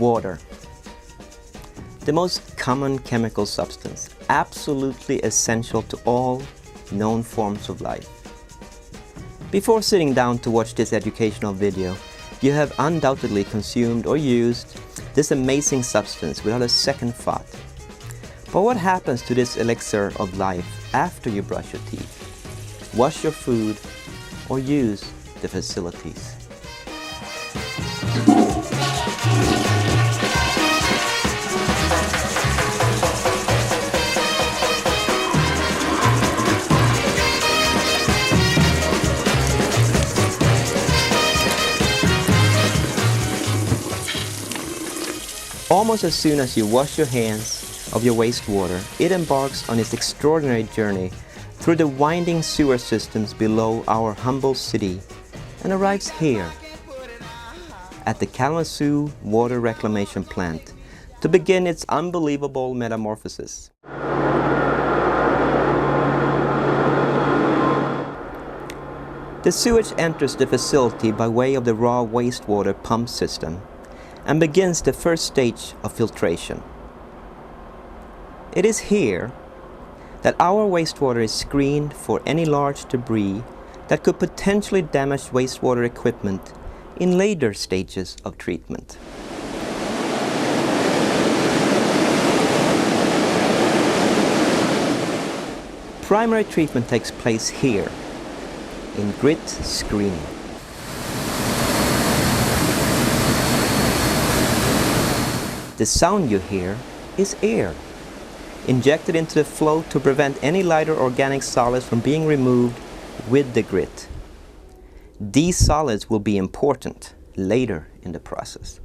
water. The most common chemical substance, absolutely essential to all known forms of life. Before sitting down to watch this educational video, you have undoubtedly consumed or used this amazing substance without a second thought. But what happens to this elixir of life after you brush your teeth, wash your food, or use the facilities? Almost as soon as you wash your hands of your wastewater, it embarks on its extraordinary journey through the winding sewer systems below our humble city and arrives here at the Kalamazoo Water Reclamation Plant to begin its unbelievable metamorphosis. The sewage enters the facility by way of the raw wastewater pump system and begins the first stage of filtration. It is here that our wastewater is screened for any large debris that could potentially damage wastewater equipment in later stages of treatment. Primary treatment takes place here in grit screening. The sound you hear is air, injected into the flow to prevent any lighter organic solids from being removed with the grit. These solids will be important later in the process.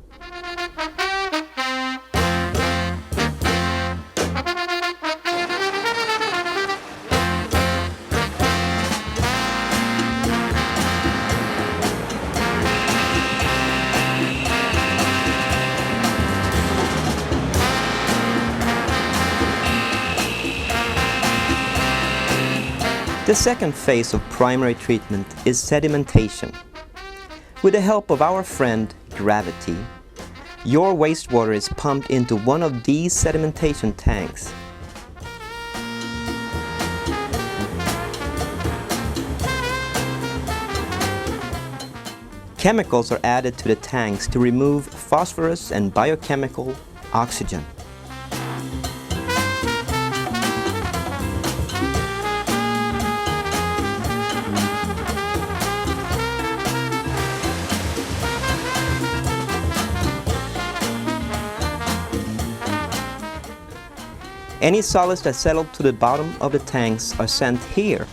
The second phase of primary treatment is sedimentation. With the help of our friend gravity, your wastewater is pumped into one of these sedimentation tanks. Chemicals are added to the tanks to remove phosphorus and biochemical oxygen. Any solids that settle to the bottom of the tanks are sent here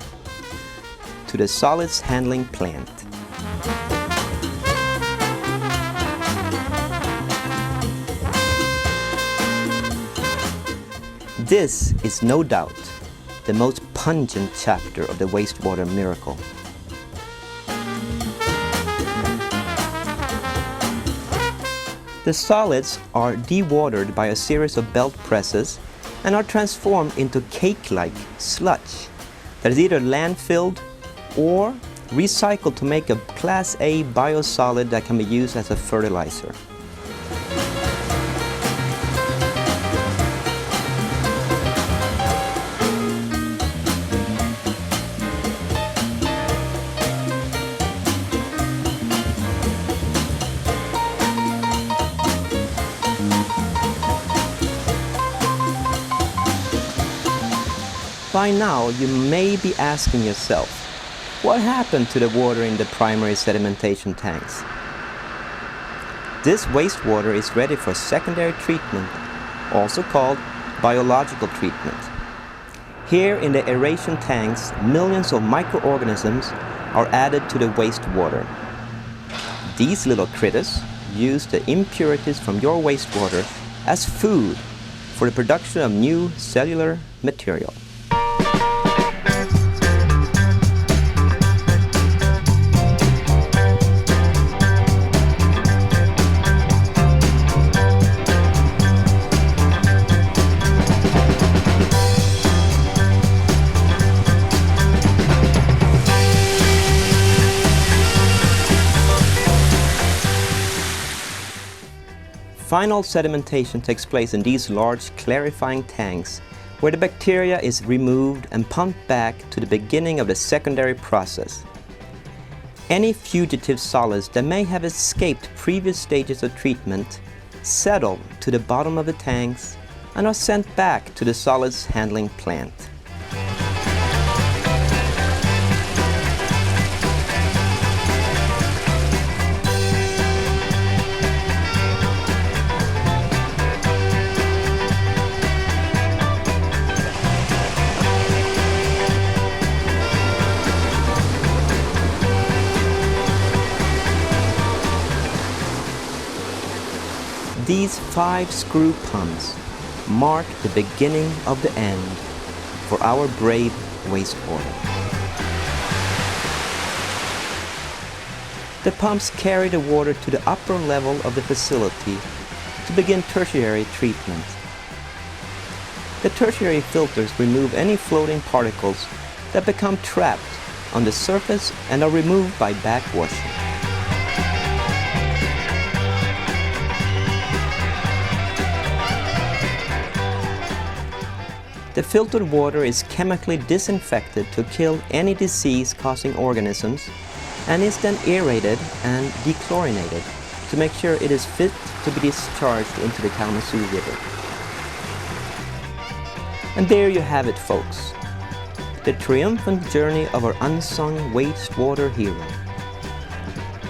to the solids handling plant. This is no doubt the most pungent chapter of the wastewater miracle. The solids are dewatered by a series of belt presses and are transformed into cake-like sludge that is either landfilled or recycled to make a Class A biosolid that can be used as a fertilizer. By now, you may be asking yourself, what happened to the water in the primary sedimentation tanks? This wastewater is ready for secondary treatment, also called biological treatment. Here in the aeration tanks, millions of microorganisms are added to the wastewater. These little critters use the impurities from your wastewater as food for the production of new cellular material. final sedimentation takes place in these large clarifying tanks, where the bacteria is removed and pumped back to the beginning of the secondary process. Any fugitive solids that may have escaped previous stages of treatment settle to the bottom of the tanks and are sent back to the solids handling plant. These 5 screw pumps mark the beginning of the end for our brave wastewater. The pumps carry the water to the upper level of the facility to begin tertiary treatment. The tertiary filters remove any floating particles that become trapped on the surface and are removed by backwashing. The filtered water is chemically disinfected to kill any disease-causing organisms and is then aerated and dechlorinated to make sure it is fit to be discharged into the Kalamazoo River. And there you have it, folks. The triumphant journey of our unsung wastewater hero.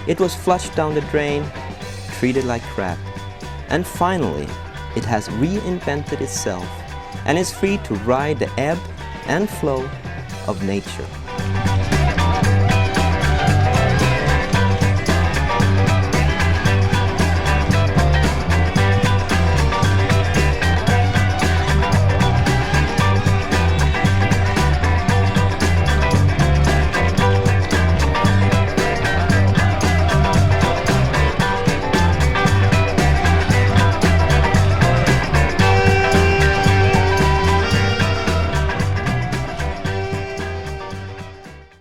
It was flushed down the drain, treated like crap, and finally it has reinvented itself and is free to ride the ebb and flow of nature.